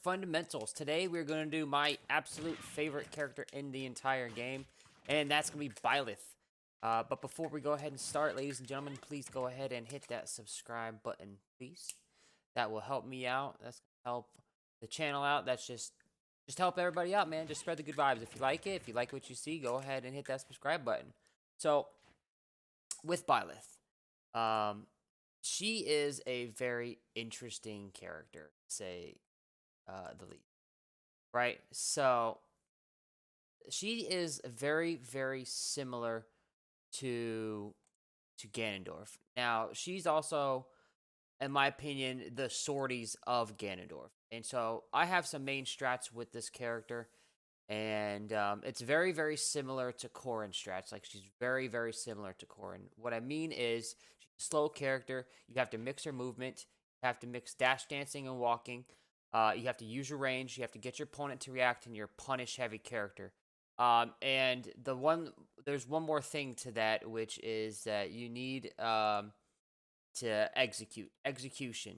fundamentals. Today we're going to do my absolute favorite character in the entire game, and that's going to be Byleth. But before we go ahead and start, ladies and gentlemen, please go ahead and hit that subscribe button, please. That will help me out. That's going to help the channel out. That's just help everybody out, man. Just spread the good vibes. If you like it, if you like what you see, go ahead and hit that subscribe button. So, with Byleth, um, she is a very interesting character, to say the least. Right? So she is very, very similar to Ganondorf. Now, she's also, in my opinion, the sorties of Ganondorf. And so I have some main strats with this character. And it's very, very similar to Corrin strats. Like, she's very, very similar to Corrin. What I mean is, she's a slow character. You have to mix her movement. You have to mix dash dancing and walking. You have to use your range. You have to get your opponent to react, and you're a punish-heavy character. And there's one more thing to that, which is that you need to execution,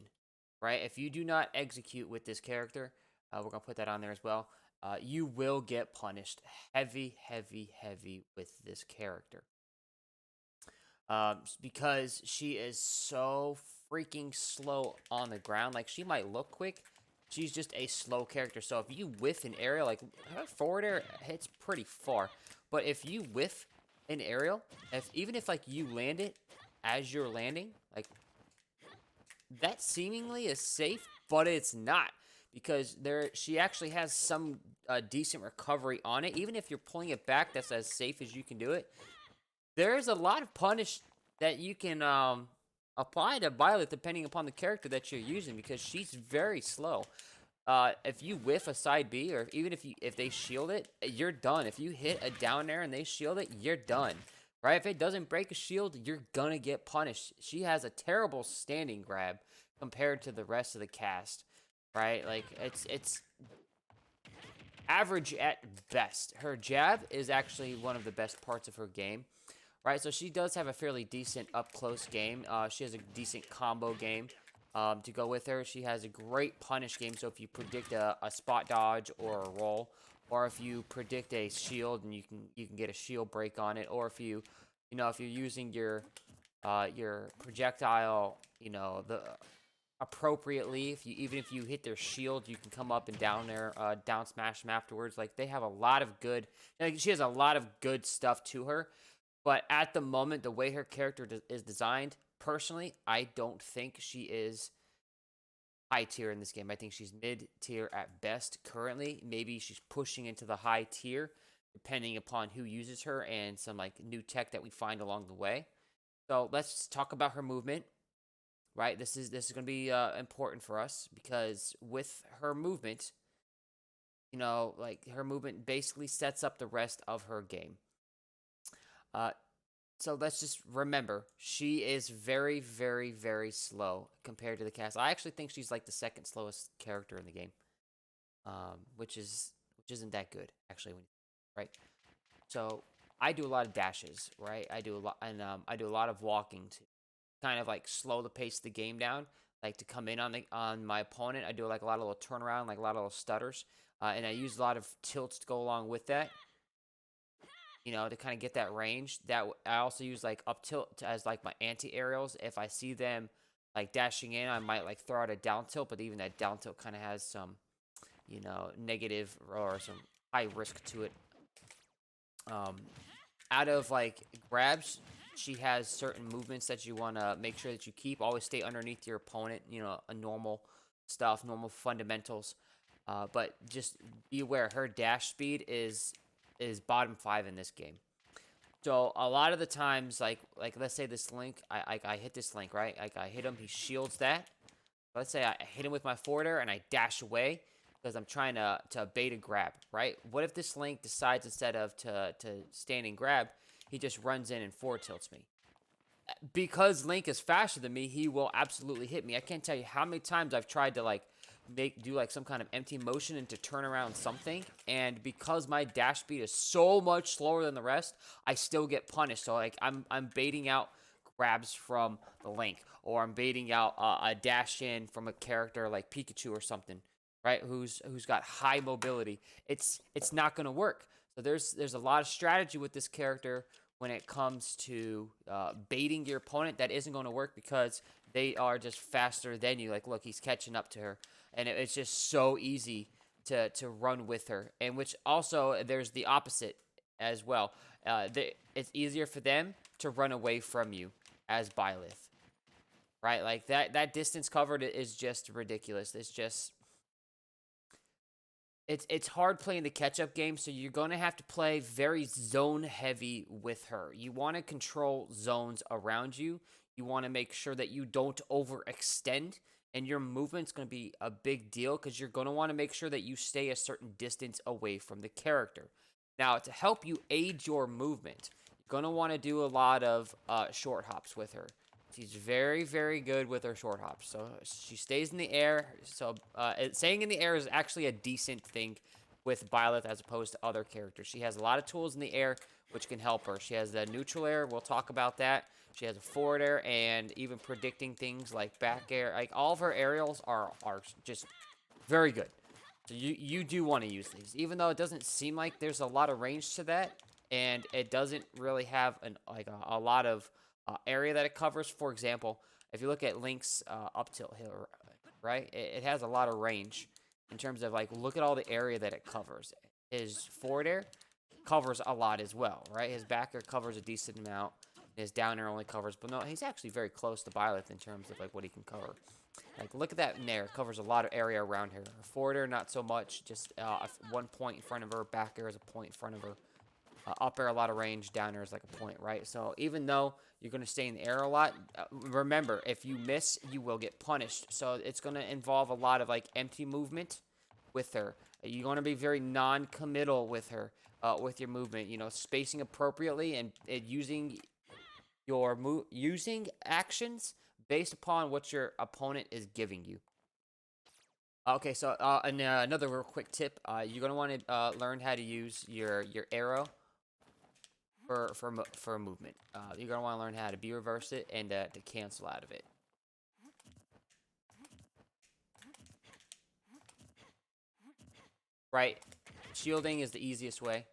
right? If you do not execute with this character, we're gonna put that on there as well. You will get punished heavy, heavy, heavy with this character. Because she is so freaking slow on the ground. Like, she might look quick. She's just a slow character. So if you whiff an aerial, like, her forward air hits pretty far. But if you whiff an aerial, even if like you land it as you're landing, like, that seemingly is safe, but it's not, because she actually has some decent recovery on it. Even if you're pulling it back, that's as safe as you can do it. There's a lot of punish that you can apply to Byleth depending upon the character that you're using, because she's very slow. If you whiff a side B, or even if they shield it, you're done. If you hit a down air and they shield it, you're done. Right? If it doesn't break a shield, you're gonna get punished. She has a terrible standing grab compared to the rest of the cast. Right? Like, it's average at best. Her jab is actually one of the best parts of her game. Right, so she does have a fairly decent up-close game. She has a decent combo game to go with her. She has a great punish game, so if you predict a spot dodge or a roll, or if you predict a shield and you can get a shield break on it, or if you're using your projectile, appropriately, even if you hit their shield, you can come up and down there, down smash them afterwards. Like, they have a lot of good, like, she has a lot of good stuff to her. But at the moment, the way her character is designed, personally, I don't think she is high tier in this game. I think she's mid tier at best currently. Maybe she's pushing into the high tier, depending upon who uses her and some like new tech that we find along the way. So let's talk about her movement. Right, this is going to be important for us, because with her movement, like, her movement basically sets up the rest of her game. So let's just remember, she is very, very, very slow compared to the cast. I actually think she's like the second slowest character in the game, which isn't that good actually. Right? So I do a lot of dashes, right? I do a lot, and I do a lot of walking to kind of like slow the pace of the game down, like to come in on my opponent. I do like a lot of little turnaround, like a lot of little stutters, and I use a lot of tilts to go along with that, to kind of get that range. That I also use like up tilt as like my anti-aerials. If I see them like dashing in, I might like throw out a down tilt, but even that down tilt kind of has some, negative or some high risk to it. Out of like grabs, she has certain movements that you want to make sure that you keep. Always stay underneath your opponent, a normal stuff, normal fundamentals. But just be aware, her dash speed is bottom 5 in this game. So a lot of the times, like let's say this link, I hit this link, right? Like, I hit him, he shields that. Let's say I hit him with my forward air and I dash away because I'm trying to bait a grab, right? What if this link decides, instead of to stand and grab, he just runs in and forward tilts me? Because Link is faster than me, he will absolutely hit me. I can't tell you how many times I've tried to like do like some kind of empty motion and to turn around something, and because my dash speed is so much slower than the rest, I still get punished. So like, I'm baiting out grabs from the Link, or I'm baiting out a dash in from a character like Pikachu or something. right? Who's got high mobility, it's not going to work. So there's a lot of strategy with this character when it comes to baiting your opponent. That isn't going to work because they are just faster than you. Like, look, he's catching up to her, and it's just so easy to run with her. And which also there's the opposite as well. It's easier for them to run away from you as Byleth, right? Like that distance covered is just ridiculous. It's hard playing the catch-up game, so you're going to have to play very zone heavy with her. You want to control zones around you. You want to make sure that you don't overextend, and your movement's going to be a big deal because you're going to want to make sure that you stay a certain distance away from the character. Now, to help you aid your movement, you're going to want to do a lot of short hops with her. She's very, very good with her short hops. So she stays in the air. So staying in the air is actually a decent thing with Byleth as opposed to other characters. She has a lot of tools in the air which can help her. She has the neutral air. We'll talk about that. She has a forward air and even predicting things like back air. Like all of her aerials are just very good. So you do want to use these, even though it doesn't seem like there's a lot of range to that, and it doesn't really have a lot of area that it covers. For example, if you look at Link's up tilt hill, right, it has a lot of range in terms of like look at all the area that it covers. His forward air covers a lot as well, right? His back air covers a decent amount. His down air only covers, but no, he's actually very close to Byleth in terms of like what he can cover. Like, look at that nair. Covers a lot of area around her. Her forward air, not so much. Just 1 point in front of her. Back air is a point in front of her. Up air, a lot of range. Down air is like a point, right? So even though you're going to stay in the air a lot, remember, if you miss, you will get punished. So it's going to involve a lot of, like, empty movement with her. You're going to be very non-committal with her, with your movement. You know, spacing appropriately and using using actions based upon what your opponent is giving you. Okay, so another real quick tip: you're gonna want to learn how to use your arrow for movement. You're gonna want to learn how to B reverse it and to cancel out of it. Right, shielding is the easiest way.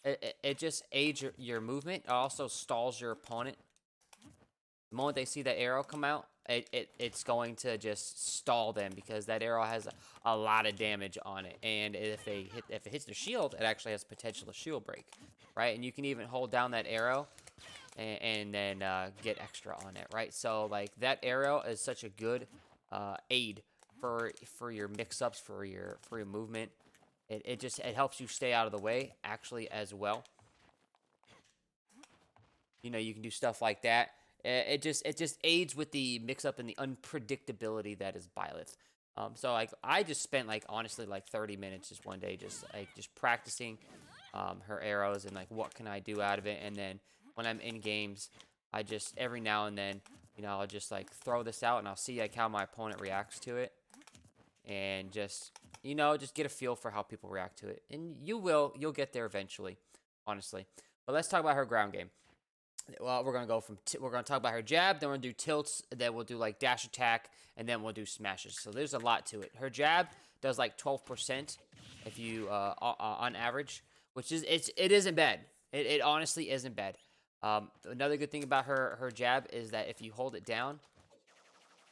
It just aids your movement. It also stalls your opponent. The moment they see that arrow come out, it's going to just stall them because that arrow has a lot of damage on it. And if it hits their shield, it actually has potential to shield break, right? And you can even hold down that arrow and then get extra on it, right? So like that arrow is such a good aid for your mix-ups, for your movement. It helps you stay out of the way actually as well. You know, you can do stuff like that. It just aids with the mix-up and the unpredictability that is Byleth. So like I just spent like honestly like 30 minutes just one day just practicing her arrows and like what can I do out of it. And then when I'm in games, I just every now and then, you know, I'll just like throw this out and I'll see like how my opponent reacts to it, and just, you know, just get a feel for how people react to it. And you'll get there eventually, honestly. But let's talk about her ground game. Well, we're gonna go from we're gonna talk about her jab, then we're gonna do tilts, then we'll do like dash attack, and then we'll do smashes. So there's a lot to it. Her jab does like 12% if you on average, which is it isn't bad. It honestly isn't bad. Another good thing about her jab is that if you hold it down,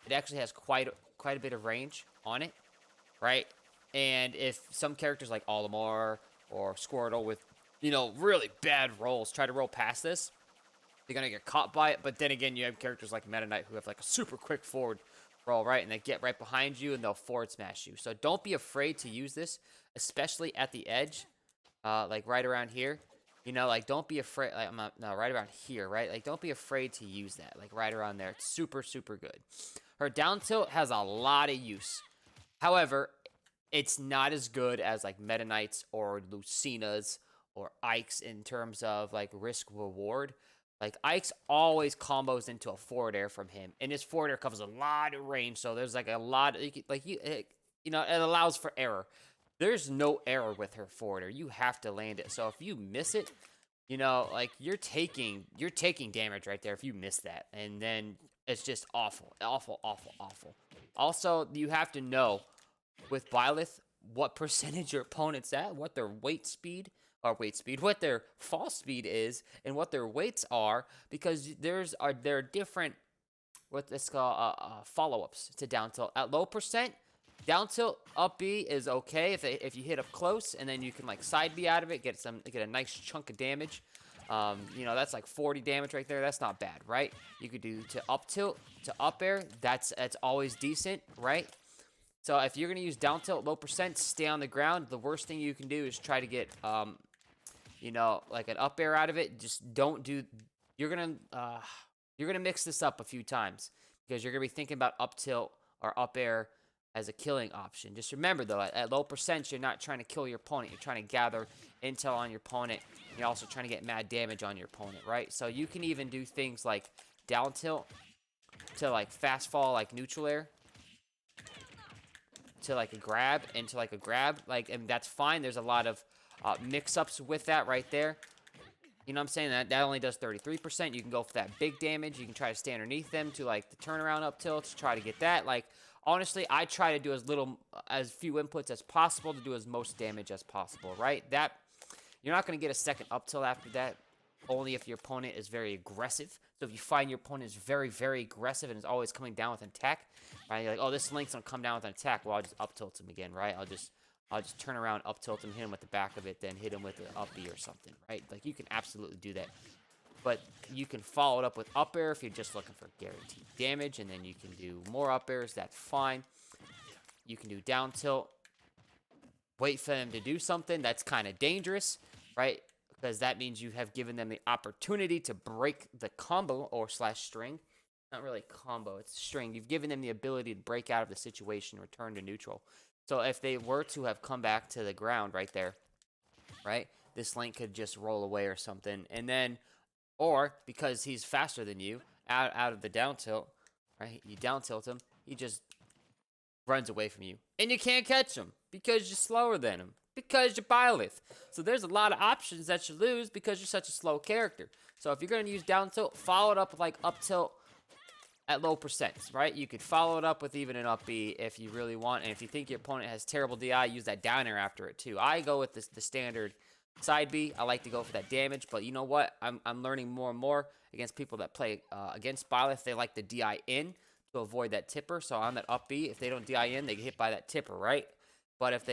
it actually has quite a bit of range on it, right? And if some characters like Olimar or Squirtle with, you know, really bad rolls try to roll past this, they're gonna get caught by it. But then again, you have characters like Meta Knight who have like a super quick forward roll, right? And they get right behind you and they'll forward smash you. So don't be afraid to use this, especially at the edge, like right around here. You know, like don't be afraid. Like no, right around here, right? Like don't be afraid to use that. Like right around there, it's super good. Her down tilt has a lot of use. However, it's not as good as like Meta Knights or Lucina's or Ike's in terms of like risk reward. Like Ike's always combos into a forward air from him, and his forward air covers a lot of range. So there's like a lot of, you know, it allows for error. There's no error with her forward air. You have to land it. So if you miss it, you know, like you're taking damage right there if you miss that, and then It's just awful, awful, awful, awful. Also, you have to know with Byleth what percentage your opponent's at, what their what their fall speed is, and what their weights are, because there are different what this called follow-ups to down tilt. At low percent, down tilt up B is okay if you hit up close, and then you can like side B out of it, get a nice chunk of damage. You know, that's like 40 damage right there. That's not bad, right? You could do to up tilt, to up air. That's always decent, right? So if you're gonna use down tilt low percent, stay on the ground. The worst thing you can do is try to get you know, like an up air out of it. Just don't do. You're gonna mix this up a few times because you're gonna be thinking about up tilt or up air as a killing option. Just remember though, at low percent, you're not trying to kill your opponent. You're trying to gather intel on your opponent. You're also trying to get mad damage on your opponent, right? So you can even do things like down tilt to like fast fall, like neutral air, to like a grab, into like a grab, like, and that's fine. There's a lot of mix-ups with that right there. You know what I'm saying? That only does 33%. You can go for that big damage. You can try to stay underneath them to like the turnaround up tilt to try to get that. Like, honestly, I try to do as few inputs as possible to do as most damage as possible, right? That, you're not going to get a second up tilt after that, only if your opponent is very aggressive. So if you find your opponent is very, very aggressive and is always coming down with an attack, right? You're like, oh, this link's going to come down with an attack. Well, I'll just up tilt him again, right? I'll just turn around, up tilt him, hit him with the back of it, then hit him with an up B or something, right? Like, you can absolutely do that. But you can follow it up with up air if you're just looking for guaranteed damage, and then you can do more up airs. That's fine. You can do down tilt. Wait for them to do something. That's kind of dangerous, right? Because that means you have given them the opportunity to break the combo or slash string. Not really combo, it's string. You've given them the ability to break out of the situation, return to neutral. So if they were to have come back to the ground right there, right, this link could just roll away or something. And then, or because he's faster than you, out of the down tilt, right, you down tilt him, he just runs away from you. And you can't catch him because you're slower than him, because you're Byleth. So there's a lot of options that you lose because you're such a slow character. So if you're going to use down tilt, follow it up with like up tilt at low percents, right? You could follow it up with even an up B if you really want. And if you think your opponent has terrible DI, use that down air after it too. I go with the standard side B. I like to go for that damage, but you know what? I'm learning more and more against people that play against Byleth. They like the DI in to avoid that tipper. So on that up B, if they don't DI in, they get hit by that tipper, right? But if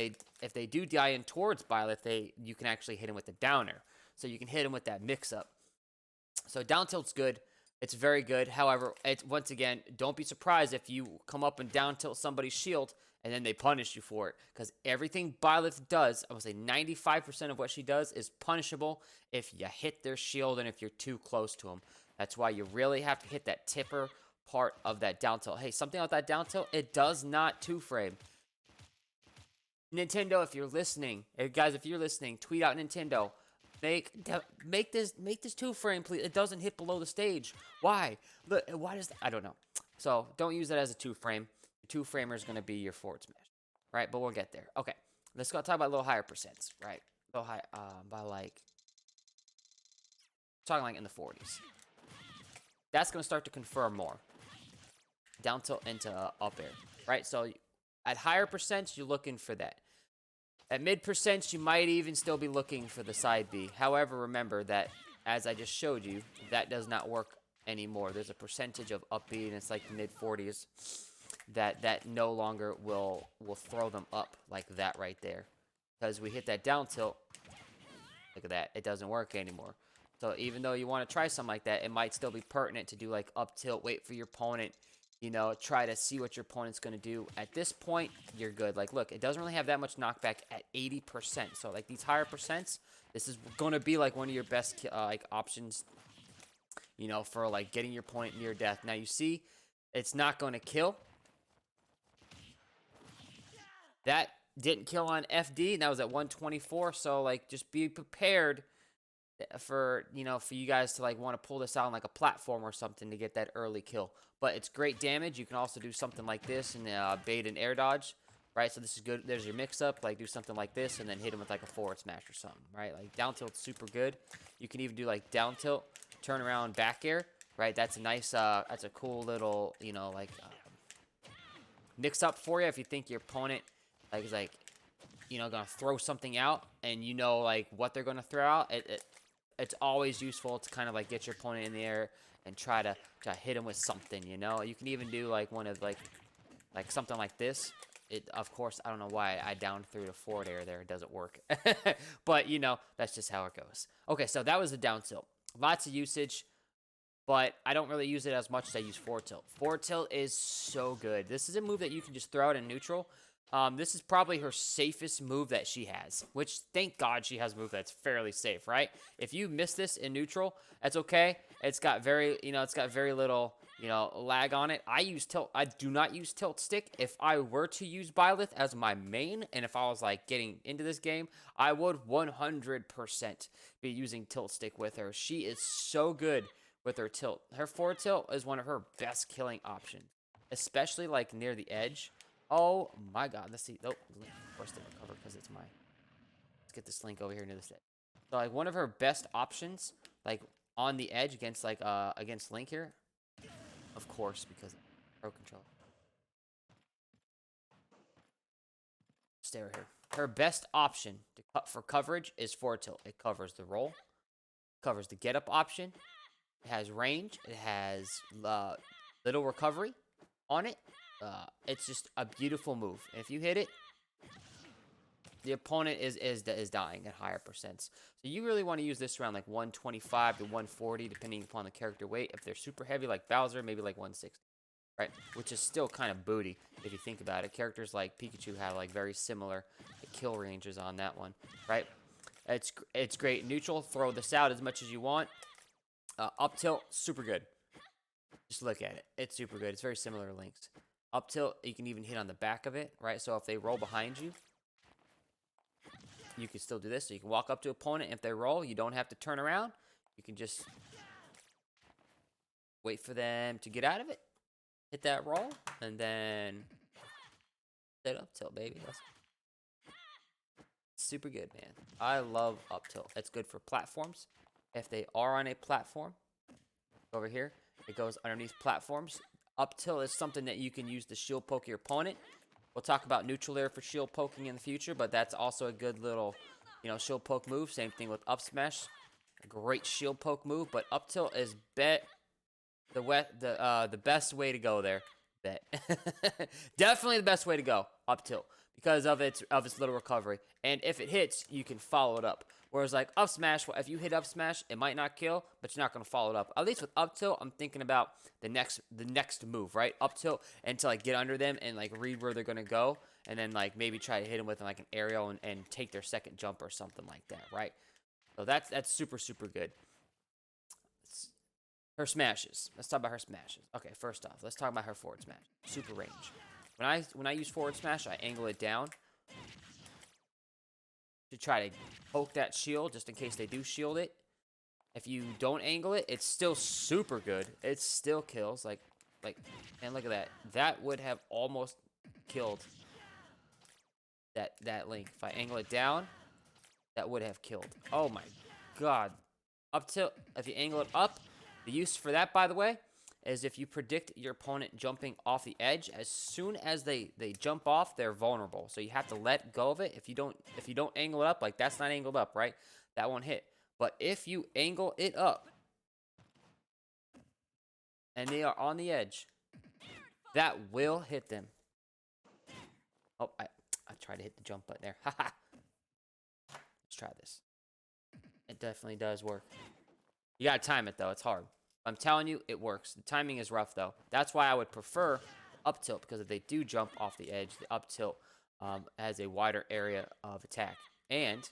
they do DI in towards Byleth, you can actually hit him with the downer. So you can hit him with that mix-up. So down tilt's good. It's very good. However, once again, don't be surprised if you come up and down tilt somebody's shield and then they punish you for it. Because everything Byleth does, I would say 95% of what she does is punishable if you hit their shield and if you're too close to them. That's why you really have to hit that tipper part of that down tilt. Hey, something about that down tilt, it does not two-frame. Nintendo, if you're listening, guys, if you're listening, tweet out Nintendo. Make this two-frame, please. It doesn't hit below the stage. Why? Look, why does that? I don't know. So don't use that as a two-frame. Your two-framer is going to be your forward smash, right? But we'll get there. Okay, let's go talk about a little higher percents, right? A little high, by like talking like in the 40s. That's going to start to confirm more. Down tilt into up air, right? So at higher percents, you're looking for that. At mid percents, you might even still be looking for the side B. However, remember that, as I just showed you, that does not work anymore. There's a percentage of up B, and it's like the mid 40s, that no longer will throw them up like that right there. Because we hit that down tilt, look at that, it doesn't work anymore. So even though you want to try something like that, it might still be pertinent to do like up tilt, wait for your opponent, you know, try to see what your opponent's going to do. At this point, you're good. Like, look, it doesn't really have that much knockback at 80%. So, like, these higher percents, this is going to be, like, one of your best, like, options, you know, for, like, getting your opponent near death. Now, you see, it's not going to kill. That didn't kill on FD, and that was at 124. So, like, just be prepared for, you know, for you guys to, like, want to pull this out on, like, a platform or something to get that early kill. But it's great damage. You can also do something like this and bait and air dodge, right? So this is good. There's your mix-up. Like, do something like this and then hit him with, like, a forward smash or something, right? Like, down tilt's super good. You can even do, like, down tilt, turn around, back air, right? That's a nice, that's a cool little, you know, like mix up for you if you think your opponent like is like, you know, gonna throw something out and you know like what they're gonna throw out. It's always useful to kind of like get your opponent in the air and try to hit him with something. You know, you can even do like one of like something like this. It, of course, I don't know why I down through the forward air there. It doesn't work. But, you know, that's just how it goes. Okay, so that was the down tilt. Lots of usage, but I don't really use it as much as I use forward tilt. Forward tilt is so good. This is a move that you can just throw out in neutral. This is probably her safest move that she has, which thank God she has a move that's fairly safe, right? If you miss this in neutral, that's okay. It's got very, you know, it's got very little, you know, lag on it. I use tilt. I do not use tilt stick. If I were to use Byleth as my main, and if I was like getting into this game, I would 100% be using tilt stick with her. She is so good with her tilt. Her forward tilt is one of her best killing options, especially like near the edge. Oh my God, let's see. Oh, of course didn't recover because it's my. Let's get this link over here near this edge. So like one of her best options, like on the edge against like against Link here, of course because pro controller. Stay right here. Her best option to cut for coverage is forward tilt. It covers the roll, covers the get up option. It has range. It has little recovery on it. It's just a beautiful move. And if you hit it, the opponent is dying at higher percents. So you really want to use this around like 125 to 140, depending upon the character weight. If they're super heavy like Bowser, maybe like 160, right? Which is still kind of booty if you think about it. Characters like Pikachu have like very similar kill ranges on that one, right? It's great. Neutral, throw this out as much as you want. Up tilt, super good. Just look at it. It's super good. It's very similar to Link's. Up tilt, you can even hit on the back of it, right? So if they roll behind you, you can still do this. So you can walk up to opponent. If they roll, you don't have to turn around. You can just wait for them to get out of it. Hit that roll, and then that up tilt, baby. That's super good, man. I love up tilt. It's good for platforms. If they are on a platform, over here, it goes underneath platforms. Up tilt is something that you can use to shield poke your opponent. We'll talk about neutral air for shield poking in the future, but that's also a good little, you know, shield poke move. Same thing with up smash. A great shield poke move, but up tilt is the best way to go there. Bet. Definitely the best way to go, up tilt, because of its little recovery. And if it hits, you can follow it up. Whereas like up smash, if you hit up smash, it might not kill, but you're not gonna follow it up. At least with up tilt, I'm thinking about the next move, right? Up tilt and to like get under them and like read where they're gonna go, and then like maybe try to hit them with like an aerial and take their second jump or something like that, right? So that's super good. Her smashes. Let's talk about her smashes. Okay, first off, let's talk about her forward smash. Super range. When I use forward smash, I angle it down to try to poke that shield just in case they do shield it. If you don't angle it, it's still super good. It still kills. Like, and look at that. That would have almost killed that Link. If I angle it down, that would have killed. Oh my God. Up tilt. If you angle it up, the use for that, by the way, is if you predict your opponent jumping off the edge, as soon as they jump off, they're vulnerable. So you have to let go of it. If you don't angle it up, like that's not angled up, right? That won't hit. But if you angle it up and they are on the edge, that will hit them. Oh, I tried to hit the jump button there. Haha. Let's try this. It definitely does work. You gotta time it though. It's hard. I'm telling you, it works. The timing is rough though. That's why I would prefer up tilt, because if they do jump off the edge, the up tilt has a wider area of attack, and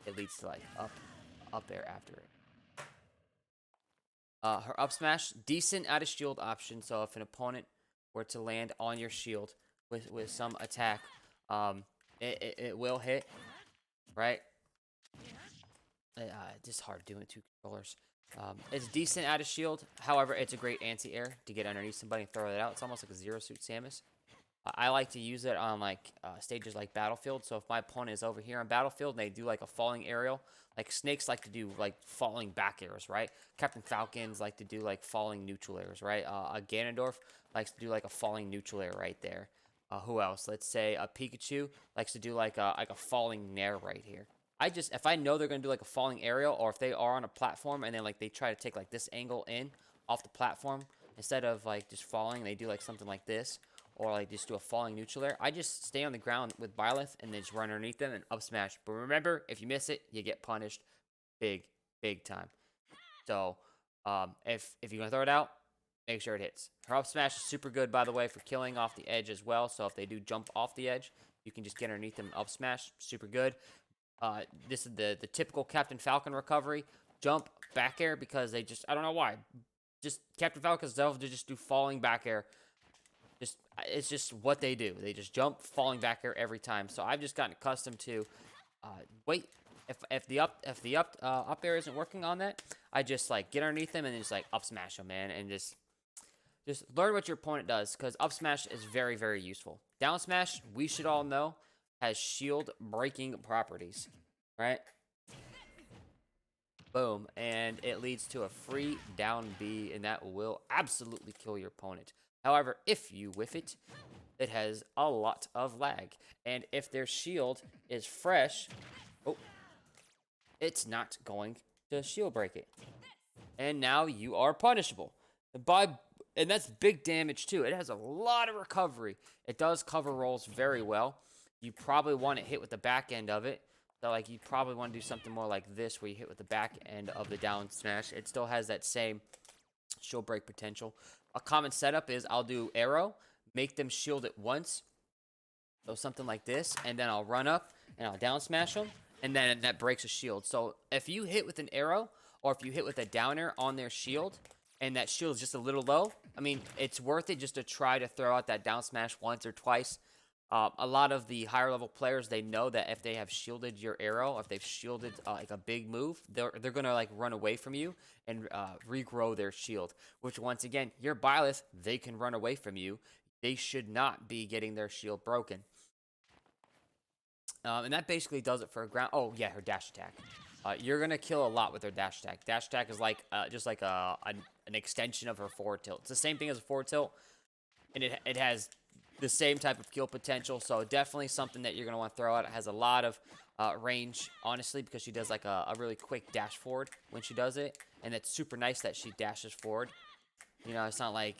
it leads to like up air after it. Her up smash, decent out of shield option. So if an opponent were to land on your shield with some attack, it will hit, right? Just hard doing two controllers. It's decent out of shield. However, it's a great anti-air to get underneath somebody and throw it out. It's almost like a zero suit Samus. I like to use it on like stages like Battlefield. So if my opponent is over here on Battlefield and they do like a falling aerial, like snakes like to do like falling back arrows, right? Captain Falcons like to do like falling neutral arrows, right? A Ganondorf likes to do like a falling neutral arrow right there. Who else? Let's say a Pikachu likes to do like a falling nair right here. If I know they're gonna do like a falling aerial, or if they are on a platform and then like they try to take like this angle in off the platform instead of like just falling, they do like something like this, or like just do a falling neutral air. I just stay on the ground with Byleth and then just run underneath them and up smash. But remember, if you miss it, you get punished big time. So if you're gonna throw it out, make sure it hits. Her up smash is super good, by the way, for killing off the edge as well. So if they do jump off the edge, you can just get underneath them and up smash. Super good. This is the typical Captain Falcon recovery. Jump back air, because they just, I don't know why. Just Captain Falcons love to just do falling back air. It's just what they do. They just jump falling back air every time. So I've just gotten accustomed to wait. If the up air isn't working on that, I just like get underneath them and then just like up smash them, man, and just learn what your opponent does, because up smash is very useful. Down smash, we should all know, has shield breaking properties, right? Boom, and it leads to a free down B, and that will absolutely kill your opponent. However, if you whiff it, it has a lot of lag, and if their shield is fresh, oh, it's not going to shield break it. And now you are punishable. And that's big damage too. It has a lot of recovery. It does cover rolls very well. You probably want to hit with the back end of it. So like you probably want to do something more like this, where you hit with the back end of the down smash. It still has that same shield break potential. A common setup is I'll do arrow, make them shield it once. So something like this, and then I'll run up and I'll down smash them, and then that breaks a shield. So if you hit with an arrow, or if you hit with a downer on their shield, and that shield is just a little low, I mean, it's worth it just to try to throw out that down smash once or twice. A lot of the higher level players, they know that if they have shielded your arrow, if they've shielded like a big move, they're gonna like run away from you and regrow their shield. Which once again, your Byleth, they can run away from you. They should not be getting their shield broken. And that basically does it for a ground. Oh yeah, her dash attack. You're gonna kill a lot with her dash attack. Dash attack is like just like an extension of her forward tilt. It's the same thing as a forward tilt, and it has the same type of kill potential. So definitely something that you're gonna want to throw out. It has a lot of range, honestly, because she does like a really quick dash forward when she does it, and it's super nice that she dashes forward. You know, it's not like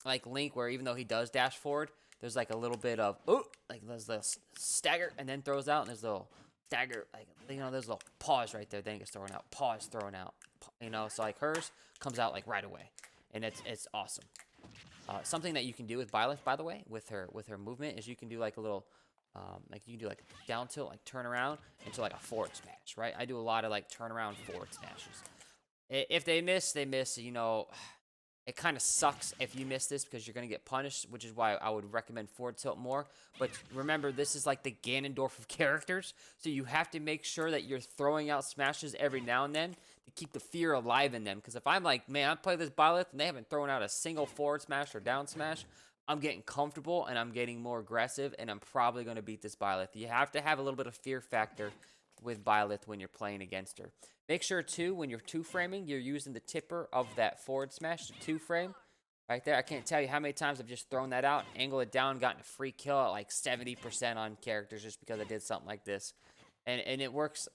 like Link, where even though he does dash forward, there's like a little bit of like there's this stagger and then throws out, and there's a little stagger, like there's a little pause right there, then it gets thrown out, pause, thrown out, so like hers comes out like right away, and it's awesome. Something that you can do with Byleth, by the way, with her movement, is you can do like a little like you can do like down tilt, like turn around into like a forward smash, right? I do a lot of like turn around forward smashes. If they miss, they miss. It kind of sucks if you miss this, because you're going to get punished, which is why I would recommend forward tilt more. But remember, this is like the Ganondorf of characters, so you have to make sure that you're throwing out smashes every now and then to keep the fear alive in them. Because if I'm like, man, I play this Byleth and they haven't thrown out a single forward smash or down smash, I'm getting comfortable and I'm getting more aggressive, and I'm probably going to beat this Byleth. You have to have a little bit of fear factor with Byleth when you're playing against her. Make sure, too, when you're two-framing, you're using the tipper of that forward smash to two-frame. Right there. I can't tell you how many times I've just thrown that out, angled it down, gotten a free kill at like 70% on characters just because I did something like this. And it works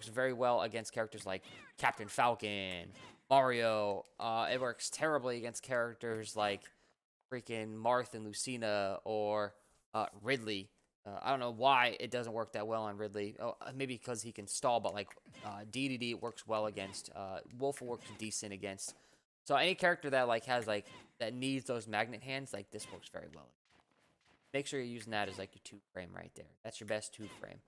very well against characters like Captain Falcon, Mario. It works terribly against characters like freaking Marth and Lucina, or Ridley. I don't know why it doesn't work that well on Ridley. Oh, maybe because he can stall, but like DDD works well against. Wolf works decent against. So any character that like has like that needs those magnet hands, like this works very well. Make sure you're using that as like your two-frame right there. That's your best two-frame.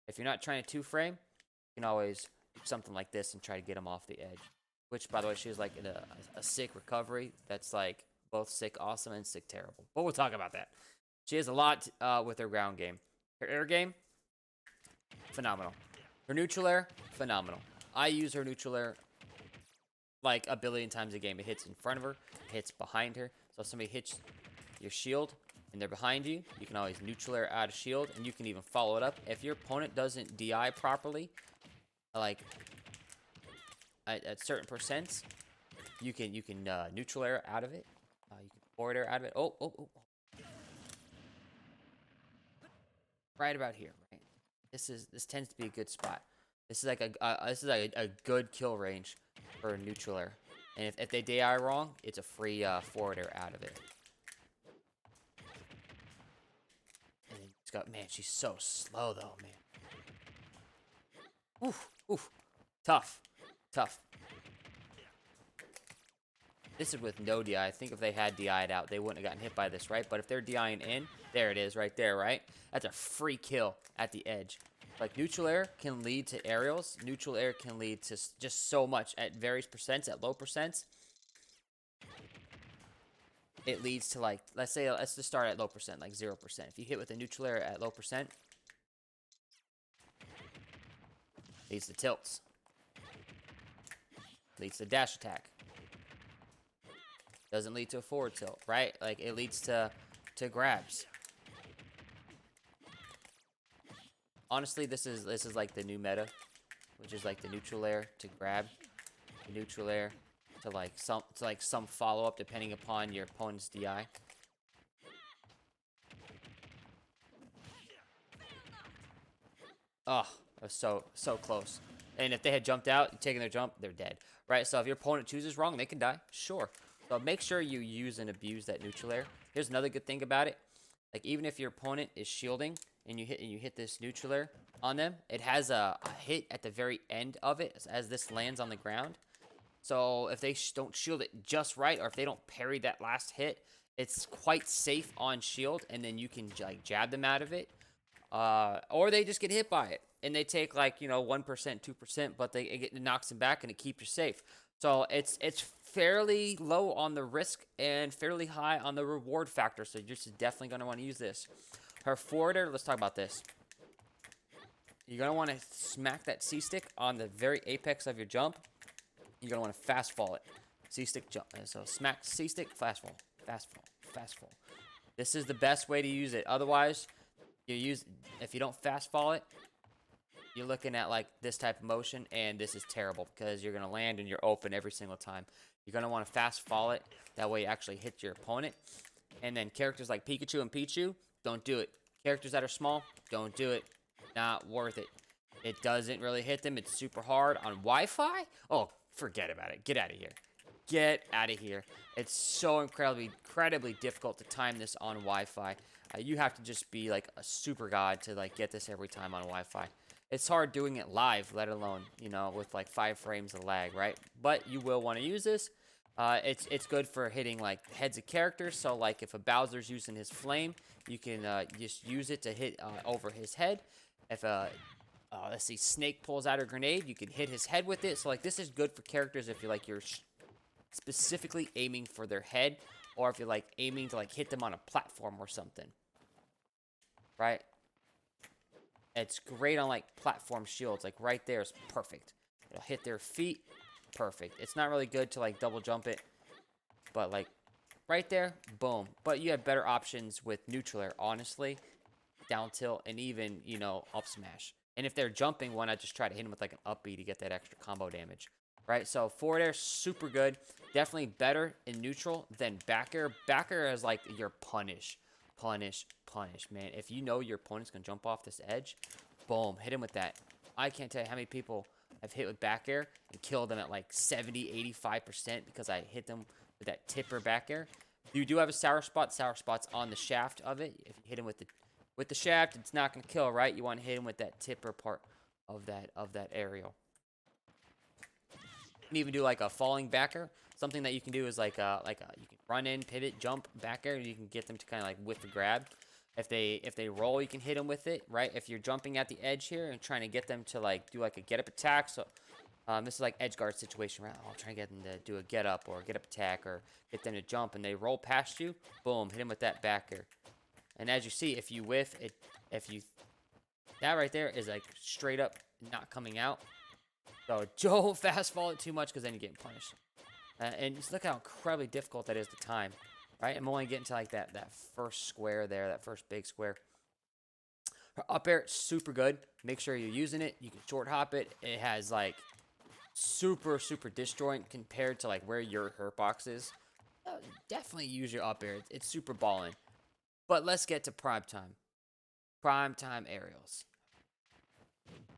If you're not trying to two-frame, you can always do something like this and try to get him off the edge. Which, by the way, she has like a sick recovery. That's like both sick awesome and sick terrible. But we'll talk about that. She has a lot with her ground game. Her air game, phenomenal. Her neutral air, phenomenal. I use her neutral air like a billion times a game. It hits in front of her, it hits behind her. So if somebody hits your shield and they're behind you, you can always neutral air out of shield, and you can even follow it up. If your opponent doesn't DI properly, like at certain percents, you can neutral air out of it. You can forward air out of it. Oh. Right about here, right? This tends to be a good spot. This is like a good kill range for neutral air. And if they DI wrong, it's a free forward air out of it. And then it's got, man, she's so slow though, man. Oof. Tough. This is with no DI. I think if they had DI'd out, they wouldn't have gotten hit by this, right? But if they're DIing in, there it is right there, right? That's a free kill at the edge. Like, neutral air can lead to aerials. Neutral air can lead to just so much at various percents, at low percents. It leads to, like, let's just start at low percent, like 0%. If you hit with a neutral air at low percent, leads to tilts. Leads to dash attack. Doesn't lead to a forward tilt, right? Like, it leads to grabs. Honestly, this is like the new meta, which is like the neutral air to grab, the neutral air to some follow up depending upon your opponent's DI. Oh, that was so close. And if they had jumped out, taking their jump, they're dead, right? So if your opponent chooses wrong, they can die, sure. So make sure you use and abuse that neutral air. Here's another good thing about it. Like, even if your opponent is shielding and you hit this neutral air on them, it has a hit at the very end of it as this lands on the ground. So if they don't shield it just right, or if they don't parry that last hit, it's quite safe on shield, and then you can like jab them out of it. Or they just get hit by it and they take like 1%, 2%, but it knocks them back and it keeps you safe. So it's fairly low on the risk and fairly high on the reward factor. So you're just definitely going to want to use this. Her forwarder, let's talk about this. You're going to want to smack that C-stick on the very apex of your jump. You're going to want to fast fall it. C-stick jump. So smack C-stick, fast fall. This is the best way to use it. Otherwise, if you don't fast fall it, you're looking at like this type of motion, and this is terrible because you're going to land and you're open every single time. You're going to want to fast fall it. That way you actually hit your opponent. And then characters like Pikachu and Pichu, don't do it. Characters that are small, don't do it. Not worth it. It doesn't really hit them. It's super hard on Wi-Fi. Oh, forget about it. Get out of here. Get out of here. It's so incredibly difficult to time this on Wi-Fi. You have to just be like a super god to like get this every time on Wi-Fi. It's hard doing it live, let alone, with like 5 frames of lag, right? But you will want to use this. It's good for hitting like heads of characters. So like if a Bowser's using his flame, you can just use it to hit over his head. If let's see, Snake pulls out a grenade, you can hit his head with it. So like this is good for characters if you're specifically aiming for their head, or if you're like aiming to like hit them on a platform or something, right? It's great on like platform shields. Like right there is perfect. It'll hit their feet. Perfect. It's not really good to like double jump it, but like right there, boom. But you have better options with neutral air, honestly. Down tilt and even, up smash. And if they're jumping, why not just try to hit them with like an up B to get that extra combo damage, right? So forward air, super good. Definitely better in neutral than back air. Back air is like your punish, man. If you know your opponent's gonna jump off this edge, boom, hit him with that. I can't tell you how many people I've hit with back air and killed them at like 70, 85% because I hit them with that tipper back air. You do have a sour spot. Sour spot's on the shaft of it. If you hit him with the shaft, it's not gonna kill, right? You want to hit him with that tipper part of that aerial. You can even do like a falling backer. Something that you can do is like you can run in, pivot, jump, back air, and you can get them to kind of like whiff the grab. If they roll, you can hit them with it, right? If you're jumping at the edge here and trying to get them to like do like a get up attack, so this is like edge guard situation, right? I'll try to get them to do a get up or get up attack or get them to jump, and they roll past you, boom, hit them with that back air. And as you see, if you whiff it, that right there is like straight up not coming out. So don't fast fall it too much because then you get punished. And just look how incredibly difficult that is to time. right? I'm only getting to like that first square there, that first big square. Her up air, super good. Make sure you're using it. You can short hop it. It has like super disjoint compared to like where your hurt box is. Definitely use your up air. It's super ballin'. But let's get to prime time. Prime time aerials.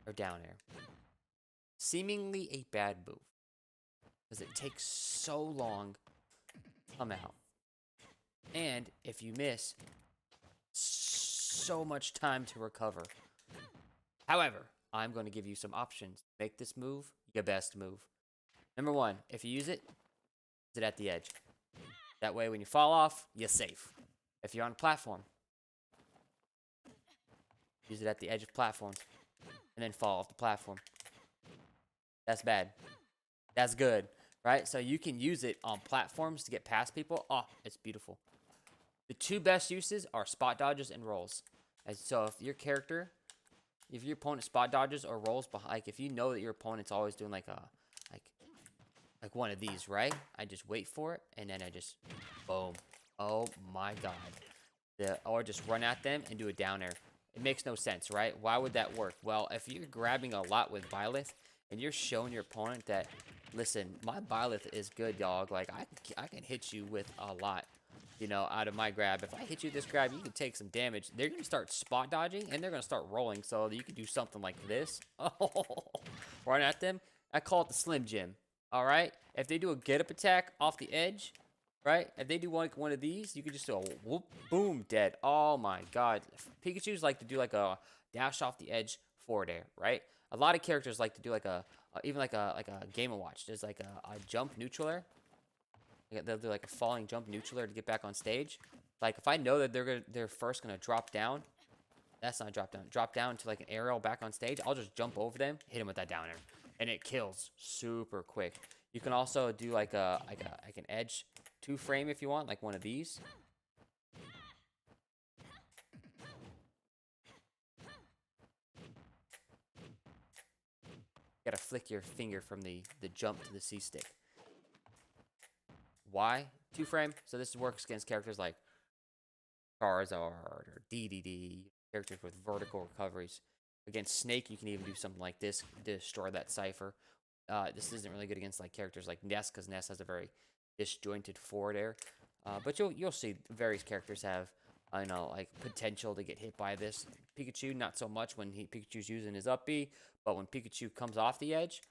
Or down air. Seemingly a bad move. Because it takes so long to come out. And if you miss, so much time to recover. However, I'm going to give you some options. Make this move your best move. Number one, if you use it at the edge. That way, when you fall off, you're safe. If you're on a platform, use it at the edge of platform, and then fall off the platform. That's bad. That's good, right? So you can use it on platforms to get past people. Oh, it's beautiful. The two best uses are spot dodges and rolls. And so if your opponent spot dodges or rolls behind, like if you know that your opponent's always doing like one of these, right? I just wait for it, and then I just, boom. Oh my god. Or just run at them and do a down air. It makes no sense, right? Why would that work? Well, if you're grabbing a lot with Byleth, and you're showing your opponent that, listen, my Byleth is good, dog. Like, I can hit you with a lot, out of my grab. If I hit you with this grab, you can take some damage. They're going to start spot dodging, and they're going to start rolling, so you can do something like this. Oh, run at them. I call it the Slim Jim. All right, if they do a get up attack off the edge, right? If they do one of these, you can just do a whoop, boom, dead. Oh my god. Pikachu's like to do like a dash off the edge forward air, right? A lot of characters like to do like even like a Game & Watch. There's like a jump neutral air. They'll do like a falling jump neutral air to get back on stage. Like if I know that they're first gonna drop down, that's not drop down to like an aerial back on stage, I'll just jump over them, hit them with that down air, and it kills super quick. You can also do like an edge 2-frame if you want, like one of these. You gotta flick your finger from the jump to the C stick. Why 2-frame? So this works against characters like Charizard or DDD, characters with vertical recoveries. Against Snake, you can even do something like this, destroy that Cypher. This isn't really good against like characters like Ness, because Ness has a very disjointed forward air. But you'll see various characters have, like potential to get hit by this. Pikachu, not so much when Pikachu's using his up B, but when Pikachu comes off the edge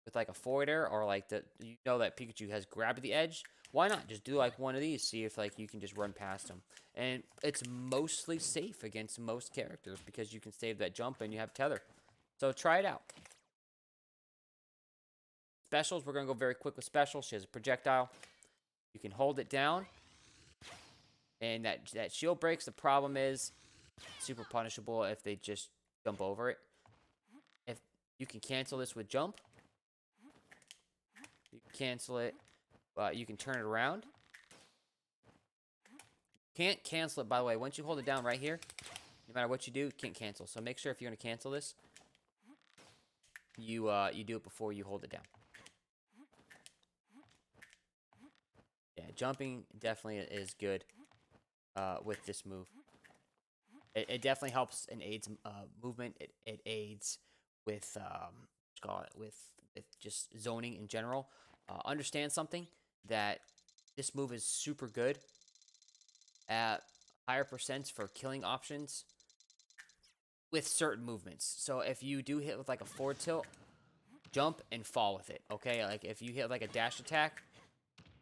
with like a forward air, or like that Pikachu has grabbed the edge, why not just do like one of these, see if like you can just run past them. And it's mostly safe against most characters because you can save that jump and you have tether. So try it out. Specials, we're going to go very quick with specials. She has a projectile. You can hold it down, and that shield breaks. The problem is super punishable if they just jump over it. If you can cancel this with jump, you can cancel it. You can turn it around. Can't cancel it, by the way. Once you hold it down right here, no matter what you do, you can't cancel. So make sure if you're going to cancel this, you do it before you hold it down. Yeah, jumping definitely is good with this move. It definitely helps and aids movement. It aids with with just zoning in general. Understand something, that this move is super good at higher percents for killing options with certain movements. So if you do hit with like a forward tilt, jump and fall with it. Okay, like if you hit like a dash attack,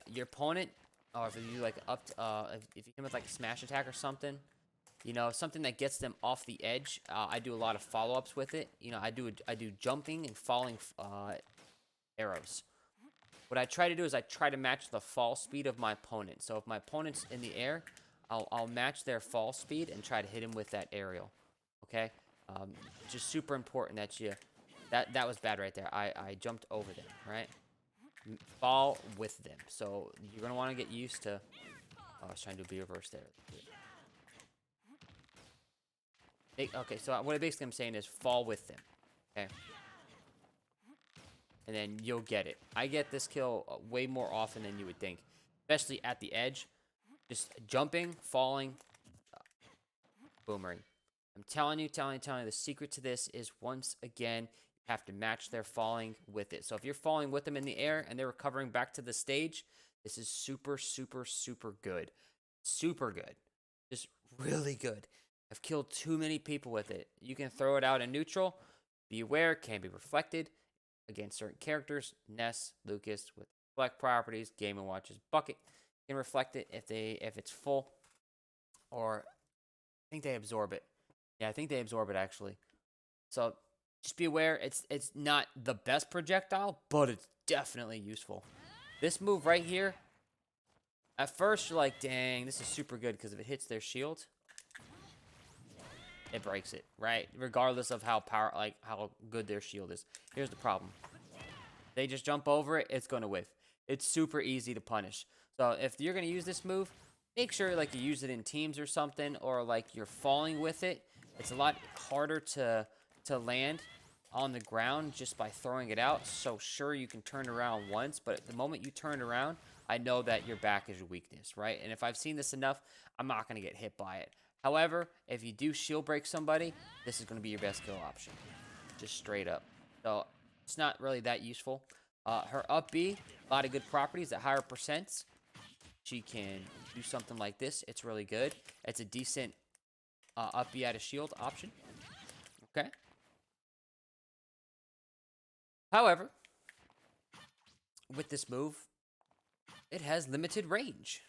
your opponent, or if you do like if you hit with like a smash attack or something, something that gets them off the edge. I do a lot of follow-ups with it. I do jumping and falling arrows. What I try to do is I try to match the fall speed of my opponent. So if my opponent's in the air, I'll match their fall speed and try to hit him with that aerial. Okay, just super important that you. That was bad right there. I jumped over them, right? Fall with them. So you're gonna want to get used to. Oh, I was trying to do B reverse there. Okay, so what basically I'm saying is fall with them. Okay. And then you'll get it. I get this kill way more often than you would think, especially at the edge. Just jumping, falling, boomerang. I'm telling you, the secret to this is, once again, you have to match their falling with it. So if you're falling with them in the air and they're recovering back to the stage, this is super, super, super good. Super good. Just really good. I've killed too many people with it. You can throw it out in neutral. Be aware, can be reflected against certain characters. Ness, Lucas with reflect properties, Game & Watch's bucket can reflect it if it's full, or I think they absorb it. Yeah, I think they absorb it actually. So just be aware, it's not the best projectile, but it's definitely useful. This move right here, at first you're like, dang, this is super good, because if it hits their shield, it breaks it, right? Regardless of how how good their shield is. Here's the problem. They just jump over it, it's gonna whiff. It's super easy to punish. So if you're gonna use this move, make sure like you use it in teams or something, or like you're falling with it. It's a lot harder to land on the ground just by throwing it out. So sure, you can turn around once, but at the moment you turn around, I know that your back is your weakness, right? And if I've seen this enough, I'm not gonna get hit by it. However, if you do shield break somebody, this is gonna be your best kill option, just straight up. So it's not really that useful. Her up B, a lot of good properties at higher percents. She can do something like this. It's really good. It's a decent up B out of shield option. Okay. However, with this move, it has limited range.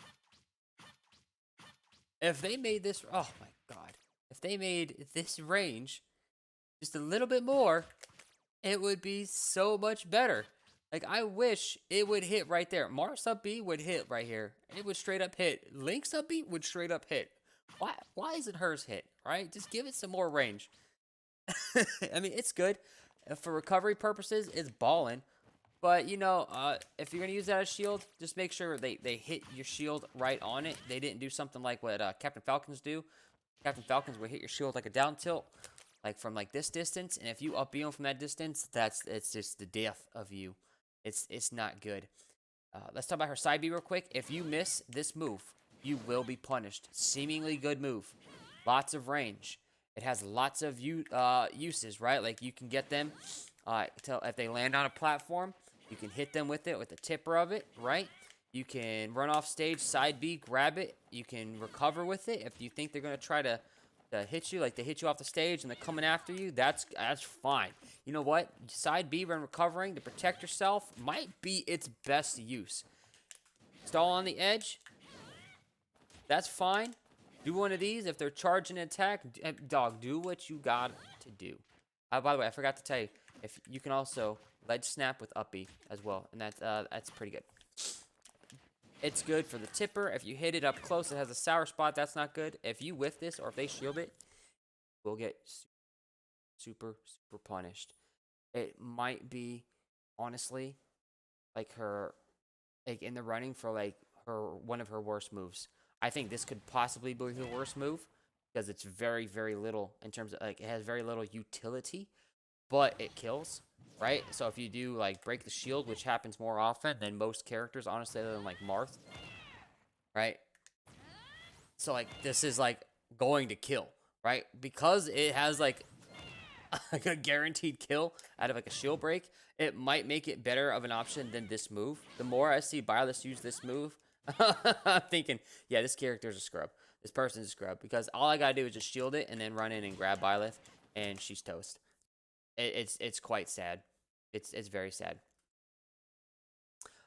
If they made this, oh my god, if they made this range just a little bit more, it would be so much better. Like, I wish it would hit right there. Mars up B would hit right here. It would straight up hit. Link's up B would straight up hit. Why isn't hers hit, right? Just give it some more range. I mean, it's good. For recovery purposes, it's balling. But, you know, if you're going to use that as shield, just make sure they hit your shield right on it. They didn't do something like what Captain Falcons do. Captain Falcons would hit your shield like a down tilt, like from like this distance. And if you up B them from that distance, it's just the death of you. It's not good. Let's talk about her side B real quick. If you miss this move, you will be punished. Seemingly good move. Lots of range. It has lots of uses, right? Like, you can get them if they land on a platform. You can hit them with it, with the tipper of it, right? You can run off stage, side B, grab it. You can recover with it. If you think they're going to try to hit you, like they hit you off the stage and they're coming after you, that's fine. You know what? Side B, when recovering to protect yourself, might be its best use. Stall on the edge, that's fine. Do one of these. If they're charging an attack, dog, do what you got to do. By the way, I forgot to tell you, if you can also ledge snap with up B as well, and that's pretty good. It's good for the tipper. If you hit it up close, it has a sour spot. That's not good. If you whiff this, or if they shield it, we'll get super, super punished. It might be, honestly, like her, like in the running for like one of her worst moves. I think this could possibly be her worst move, because it's very, very little in terms of, like, it has very little utility, but it kills. Right? So if you do, like, break the shield, which happens more often than most characters, honestly, other than, like, Marth. Right? So, like, this is, like, going to kill. Right? Because it has, like a guaranteed kill out of, like, a shield break, it might make it better of an option than this move. The more I see Byleth use this move, I'm thinking, yeah, this character's a scrub. This person's a scrub. Because all I gotta do is just shield it and then run in and grab Byleth, and she's toast. It's quite sad. It's very sad.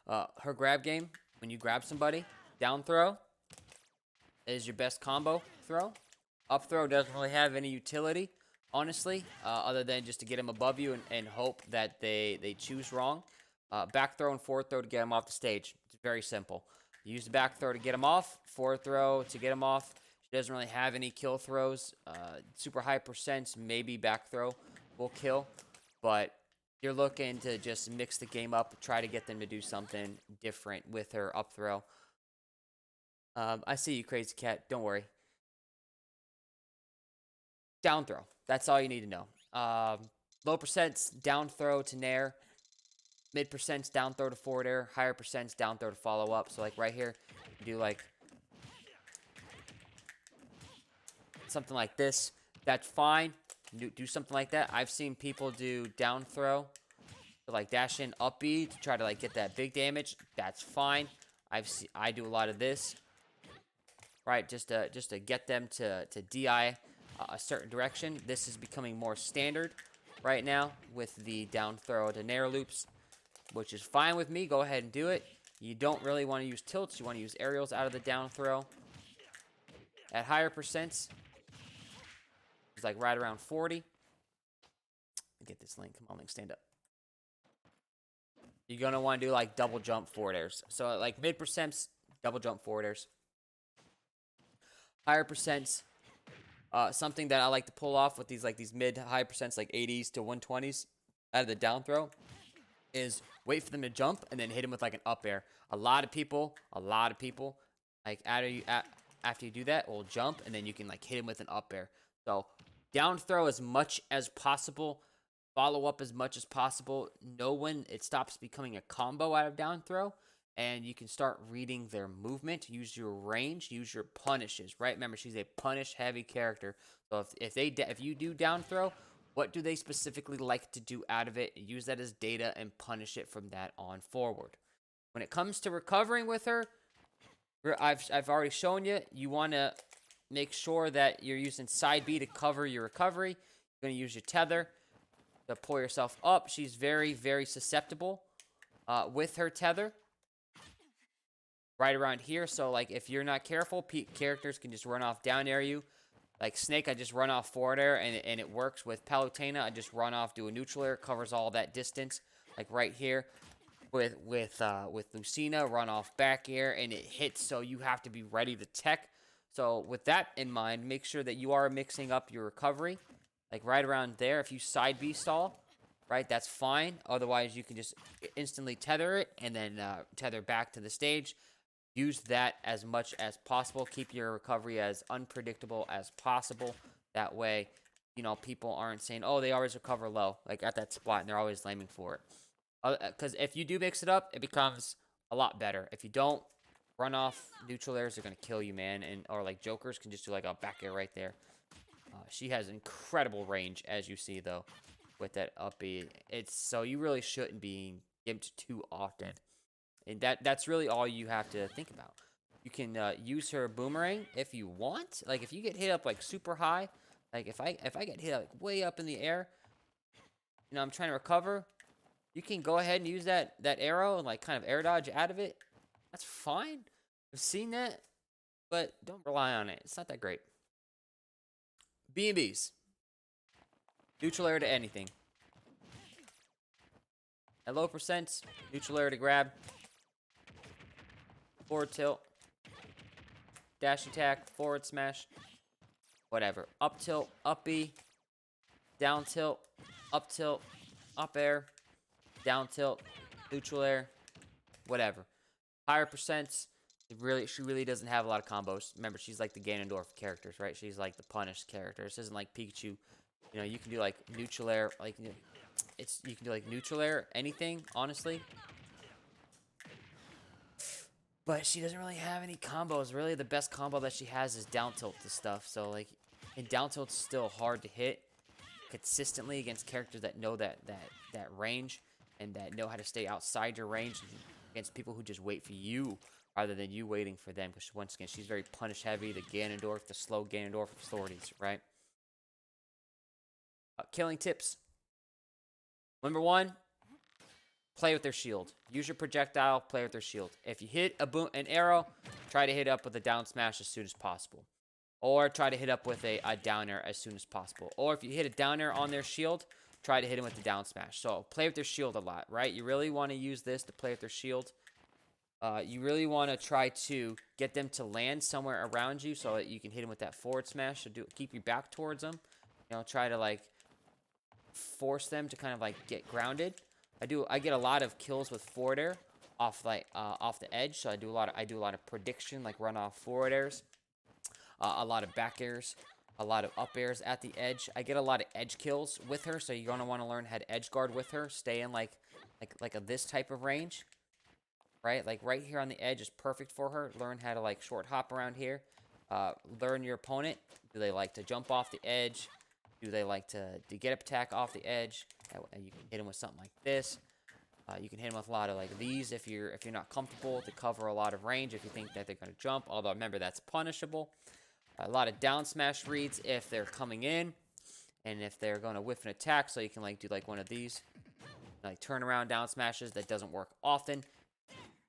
Her grab game, when you grab somebody, down throw is your best combo throw. Up throw doesn't really have any utility, honestly, other than just to get them above you and hope that they choose wrong. Back throw and forward throw to get them off the stage. It's very simple. You use the back throw to get them off, forward throw to get them off. She doesn't really have any kill throws. Super high percents, maybe back throw will kill, but you're looking to just mix the game up, try to get them to do something different with her up throw. I see you, Crazy Cat. Don't worry. Down throw. That's all you need to know. Low percents, down throw to nair. Mid percents, down throw to forward air. Higher percents, down throw to follow up. So, like, right here, you do, like, something like this, that's fine. Do something like that. I've seen people do down throw, to like dash in up B to try to like get that big damage. That's fine. I do a lot of this, right? Just to get them to DI a certain direction. This is becoming more standard right now with the down throw to nair loops, which is fine with me. Go ahead and do it. You don't really want to use tilts. You want to use aerials out of the down throw. At higher percents, it's like right around 40. Get this Link. Come on, Link, stand up. You're going to want to do like double jump forward airs. So like mid percents, double jump forward airs. Higher percents, something that I like to pull off with these mid high percents, like 80s to 120s out of the down throw, is wait for them to jump and then hit them with like an up air. A lot of people, like after you do that, will jump and then you can like hit him with an up air. So down throw as much as possible, follow up as much as possible. Know when it stops becoming a combo out of down throw, and you can start reading their movement. Use your range, use your punishes, right? Remember, she's a punish heavy character. So if you do down throw, what do they specifically like to do out of it? Use that as data and punish it from that on forward. When it comes to recovering with her, I've already shown you. You want to make sure that you're using side B to cover your recovery. You're going to use your tether to pull yourself up. She's very, very susceptible with her tether. Right around here. So, like, if you're not careful, characters can just run off down air you. Like Snake, I just run off forward air, and it works. With Palutena, I just run off, do a neutral air, covers all that distance. Like right here. With Lucina, run off back air, and it hits, so you have to be ready to tech. So with that in mind, make sure that you are mixing up your recovery. Like right around there, if you side B stall, right, that's fine. Otherwise, you can just instantly tether it, and then tether back to the stage. Use that as much as possible. Keep your recovery as unpredictable as possible. That way, you know, people aren't saying, oh, they always recover low, like at that spot, and they're always aiming for it. Because if you do mix it up, it becomes a lot better. If you don't, run off neutral airs are going to kill you, man. Or like Jokers can just do like a back air right there. She has incredible range, as you see, though, with that up B. So you really shouldn't be gimped too often. And that's really all you have to think about. You can use her boomerang if you want. Like if you get hit up like super high, like if I get hit like way up in the air, you know, I'm trying to recover, you can go ahead and use that arrow and like kind of air dodge out of it. That's fine. I've seen that, but don't rely on it. It's not that great. BnBs. Neutral air to anything. At low percents, neutral air to grab. Forward tilt, dash attack, forward smash, whatever. Up tilt, up B, down tilt, up air, down tilt, neutral air, whatever. Higher percents, she really doesn't have a lot of combos. Remember, she's like the Ganondorf characters, right? She's like the punished character. This isn't like Pikachu. You know, you can do like neutral air, like you can do like neutral air, anything, honestly. But she doesn't really have any combos. Really, the best combo that she has is down tilt to stuff. So, like, and down tilt's still hard to hit consistently against characters that know that range and that know how to stay outside your range, against people who just wait for you rather than you waiting for them. Because once again, she's very punish heavy. The Ganondorf, the slow Ganondorf authorities, right? Killing tips. Number 1. Play with their shield. Use your projectile, play with their shield. If you hit an arrow, try to hit up with a down smash as soon as possible. Or try to hit up with a down air as soon as possible. Or if you hit a down air on their shield, try to hit him with the down smash. So play with their shield a lot, right? You really want to use this to play with their shield. You really want to try to get them to land somewhere around you so that you can hit them with that forward smash. So keep your back towards them. You know, try to like force them to kind of like get grounded. I get a lot of kills with forward air off the edge, so I do a lot of prediction, like run off forward airs, a lot of back airs, a lot of up airs at the edge. I get a lot of edge kills with her, so you're gonna want to learn how to edge guard with her. Stay in like this type of range, right? Like right here on the edge is perfect for her. Learn how to like short hop around here. Learn your opponent. Do they like to jump off the edge? Do they like to get attack off the edge? And you can hit them with something like this. You can hit them with a lot of like these if you're not comfortable to cover a lot of range. If you think that they're going to jump, although remember that's punishable. A lot of down smash reads if they're coming in, and if they're going to whiff an attack. So you can like do like one of these, like turn around down smashes. That doesn't work often.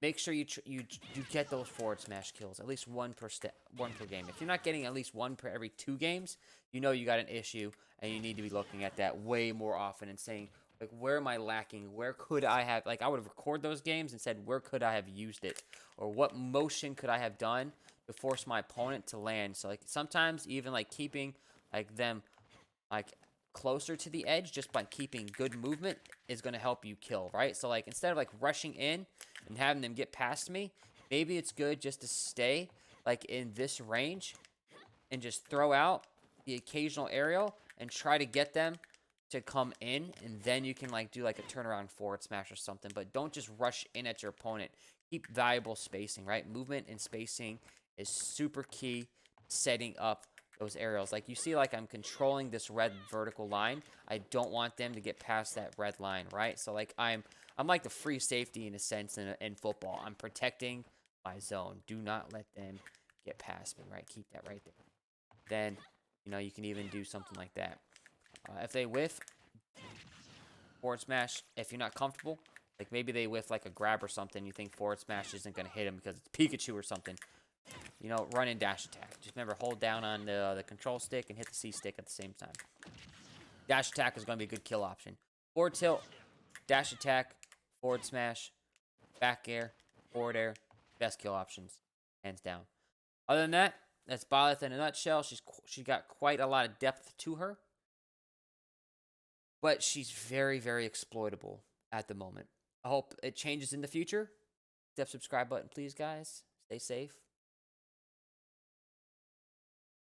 Make sure you get those forward smash kills, at least one per game. If you're not getting at least one per every 2 games, you know you got an issue, and you need to be looking at that way more often and saying, like, where am I lacking? Where could I have, like, I would have recorded those games and said, where could I have used it? Or what motion could I have done to force my opponent to land? So, like, sometimes even, like, keeping, like, them, like, closer to the edge just by keeping good movement is going to help you kill, right? So, like, instead of, like, rushing in and having them get past me, maybe it's good just to stay, like, in this range and just throw out the occasional aerial and try to get them to come in, and then you can like do like a turnaround forward smash or something. But don't just rush in at your opponent. Keep valuable spacing, right? Movement and spacing is super key, setting up those aerials. Like you see, like I'm controlling this red vertical line. I don't want them to get past that red line, right? So like I'm like the free safety in a sense in football. I'm protecting my zone. Do not let them get past me, right? Keep that right there. Then, you know, you can even do something like that. If they whiff, forward smash, if you're not comfortable, like maybe they whiff like a grab or something, you think forward smash isn't going to hit him because it's Pikachu or something, you know, run and dash attack. Just remember, hold down on the control stick and hit the C stick at the same time. Dash attack is going to be a good kill option. Forward tilt, dash attack, forward smash, back air, forward air, best kill options, hands down. Other than that, that's Byleth in a nutshell. She's got quite a lot of depth to her, but she's very, very exploitable at the moment. I hope it changes in the future. Hit that subscribe button, please, guys. Stay safe.